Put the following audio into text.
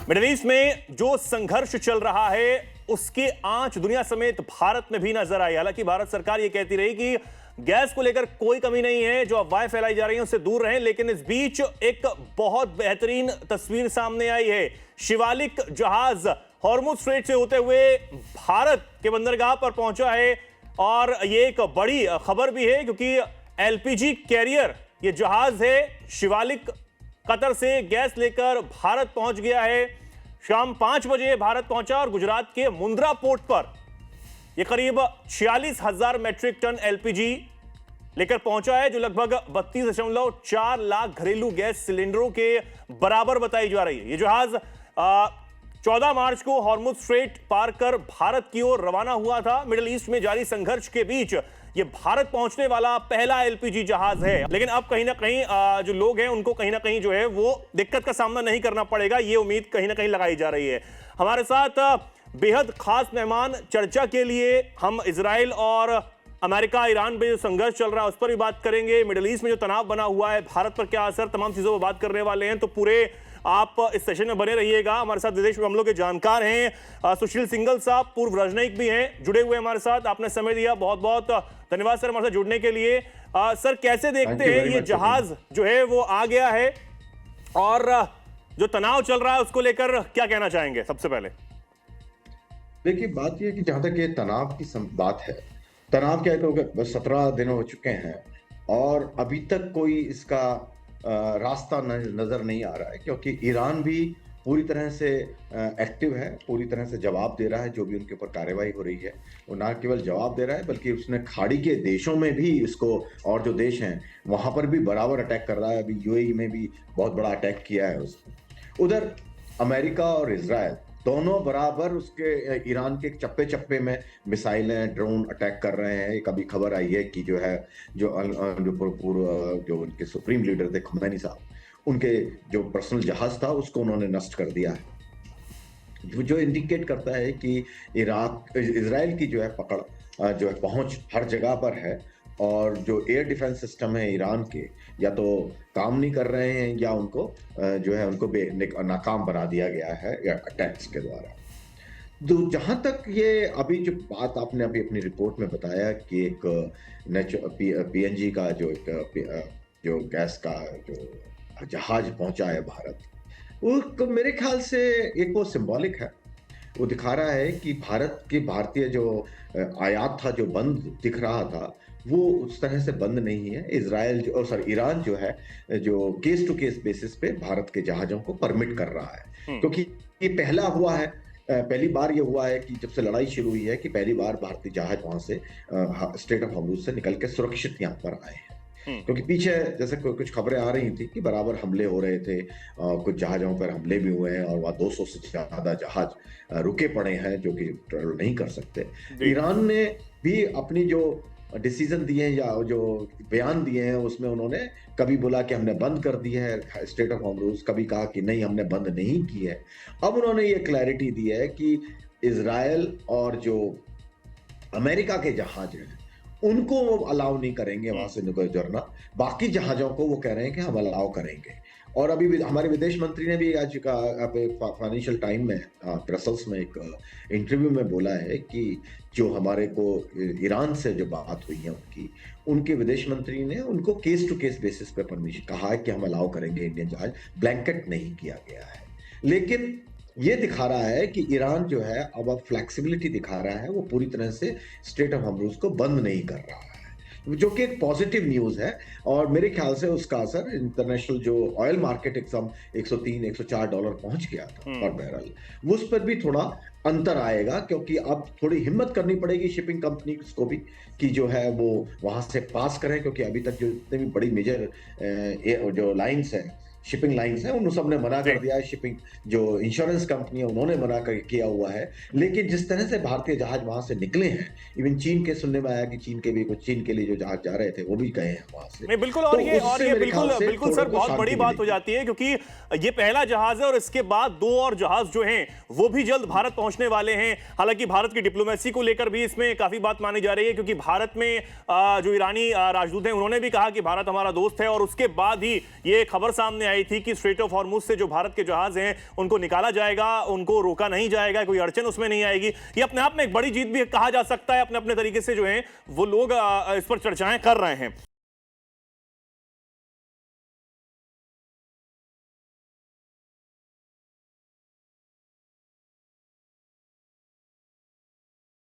Middle east में जो संघर्ष चल रहा है उसकी आंच दुनिया समेत भारत में भी नजर आई। हालांकि भारत सरकार यह कहती रही कि गैस को लेकर कोई कमी नहीं है, जो अफवाहें फैलाई जा रही हैं उससे दूर रहें। लेकिन इस बीच एक बहुत बेहतरीन तस्वीर सामने आई है। शिवालिक जहाज हॉर्मुज स्ट्रेट से होते हुए भारत के बंदरगाह पर पहुंचा है और ये एक बड़ी खबर भी है क्योंकि एलपीजी कैरियर ये जहाज है शिवालिक कतर से गैस लेकर भारत पहुंच गया है। शाम 5 बजे भारत पहुंचा और गुजरात के मुंद्रा पोर्ट पर यह करीब 46,000 मैट्रिक टन एलपीजी लेकर पहुंचा है, जो लगभग 32.4 लाख घरेलू गैस सिलेंडरों के बराबर बताई जा रही है। यह जहाज 14 मार्च को हॉर्मुज स्ट्रेट पार कर भारत की ओर रवाना हुआ था। मिडिल ईस्ट में जारी संघर्ष के बीच ये भारत पहुंचने वाला पहला एलपीजी जहाज है। लेकिन अब कहीं ना कहीं जो लोग हैं उनको कहीं ना कहीं जो है वो दिक्कत का सामना नहीं करना पड़ेगा, ये उम्मीद कहीं ना कहीं लगाई जा रही है। हमारे साथ बेहद खास मेहमान चर्चा के लिए हम इजराइल और अमेरिका ईरान में जो संघर्ष चल रहा है उस पर भी बात करेंगे। मिडिल ईस्ट में जो तनाव बना हुआ है, भारत पर क्या असर, तमाम चीजों पर बात करने वाले हैं। तो पूरे आप इस सेशन में बने रहिएगा। हमारे साथ विदेश मामलों के जानकार हैं सुशील सिंघल साहब, पूर्व राजनयिक भी हैं, जुड़े हुए हमारे साथ। आपने समय दिया, बहुत बहुत धन्यवाद सर हमारे साथ जुड़ने के लिए। सर कैसे देखते हैं ये जहाज जो है वो आ गया है और जो तनाव चल रहा है उसको लेकर क्या कहना चाहेंगे? सबसे पहले देखिए, बात यह कि जहां तक ये तनाव की बात है, तनाव क्या है तो बस 17 दिन हो चुके हैं और अभी तक कोई इसका रास्ता नजर नहीं आ रहा है, क्योंकि ईरान भी पूरी तरह से एक्टिव है, पूरी तरह से जवाब दे रहा है। जो भी उनके ऊपर कार्रवाई हो रही है वो ना केवल जवाब दे रहा है बल्कि उसने खाड़ी के देशों में भी इसको, और जो देश हैं वहां पर भी बराबर अटैक कर रहा है। अभी यूएई में भी बहुत बड़ा अटैक किया है उसने। उधर अमेरिका और इजराइल दोनों बराबर उसके ईरान के चप्पे चप्पे में मिसाइलें, ड्रोन अटैक कर रहे हैं। कभी खबर आई है कि जो है जो पूर्व जो उनके सुप्रीम लीडर थे खुमैनी साहब, उनके जो पर्सनल जहाज था उसको उन्होंने नष्ट कर दिया है, जो इंडिकेट करता है कि इजराइल की जो है पकड़ जो है पहुंच हर जगह पर है। और जो एयर डिफेंस सिस्टम है ईरान के, या तो काम नहीं कर रहे हैं या उनको जो है उनको नाकाम बना दिया गया है या अटैक्स के द्वारा। तो जहां तक ये अभी जो बात आपने अभी अपनी रिपोर्ट में बताया कि एक पीएनजी का जो गैस का जो जहाज पहुंचा है भारत, वो मेरे ख्याल से एक वो सिंबॉलिक है। वो दिखा रहा है कि भारतीय जो आयात था, जो बंद दिख रहा था, वो उस तरह से बंद नहीं है। ईरान जो है जो केस टू केस बेसिस पे भारत के जहाजों को परमिट कर रहा है, क्योंकि ये पहली बार ये हुआ है कि जब से लड़ाई शुरू हुई है कि पहली बार भारतीय जहाज वहां से स्ट्रेट ऑफ हॉर्मुज से निकल के सुरक्षित यहाँ पर आए हैं। क्योंकि पीछे जैसे कुछ खबरें आ रही थी कि बराबर हमले हो रहे थे, कुछ जहाजों पर हमले भी हुए हैं और वहाँ 200 से ज्यादा जहाज रुके पड़े हैं जो कि ट्रेवल नहीं कर सकते। ईरान ने भी अपनी जो डिसीजन दिए हैं या जो बयान दिए हैं उसमें उन्होंने कभी बोला कि हमने बंद कर दी है स्ट्रेट ऑफ हॉर्मुज, कभी कहा कि नहीं हमने बंद नहीं की है। अब उन्होंने ये क्लैरिटी दी है कि इजराइल और जो अमेरिका के जहाज हैं उनको वो अलाउ नहीं करेंगे वहां से गुजरना, बाकी जहाजों को वो कह रहे हैं कि हम अलाउ करेंगे। और अभी हमारे विदेश मंत्री ने भी आज फाइनेंशियल टाइम में ब्रसल्स में एक इंटरव्यू में बोला है कि जो हमारे को ईरान से जो बात हुई है उनके विदेश मंत्री ने उनको केस टू केस बेसिस पे परमिशन कहा है कि हम अलाउ करेंगे इंडियन जहाज, ब्लैंकेट नहीं किया गया है। लेकिन ये दिखा रहा है कि ईरान जो है अब फ्लेक्सिबिलिटी दिखा रहा है, वो पूरी तरह से स्ट्रेट ऑफ हॉर्मुज को बंद नहीं कर रहा है, जो कि एक पॉजिटिव न्यूज है। और मेरे ख्याल से उसका असर इंटरनेशनल जो ऑयल मार्केट एकदम 103-104 डॉलर पहुंच गया था पर बैरल, उस पर भी थोड़ा अंतर आएगा, क्योंकि अब थोड़ी हिम्मत करनी पड़ेगी शिपिंग कंपनीज को भी कि जो है वो वहां से पास करें, क्योंकि अभी तक जो जितने भी बड़ी मेजर जो लाइन्स है, शिपिंग लाइंस है, उन सब ने मना कर दिया है। शिपिंग जो इंश्योरेंस कंपनी है उन्होंने मना किया हुआ है। लेकिन जिस तरह से भारतीय जहाज वहां से निकले हैं, इवन चीन के सुनने में आया कि चीन के लिए जो जहाज जा रहे थे वो भी गए हैं वहां से। नहीं बिल्कुल, और ये बिल्कुल सर बहुत बड़ी बात हो जाती है, क्योंकि ये पहला जहाज है और इसके बाद 2 और जहाज जो हैं वो भी जल्द भारत पहुंचने वाले हैं। हालांकि भारत की डिप्लोमेसी को लेकर भी इसमें काफी बात मानी जा रही है, क्योंकि भारत में जो ईरानी राजदूत हैं उन्होंने भी कहा कि भारत हमारा दोस्त है, और उसके बाद ही ये खबर सामने आई थी कि स्ट्रेट ऑफ हॉर्मुज से जो भारत के जहाज हैं उनको निकाला जाएगा, उनको रोका नहीं जाएगा, कोई अड़चन उसमें नहीं आएगी। ये अपने आप में एक बड़ी जीत भी कहा जा सकता है। अपने अपने तरीके से जो है वो लोग इस पर चर्चाएं कर रहे हैं।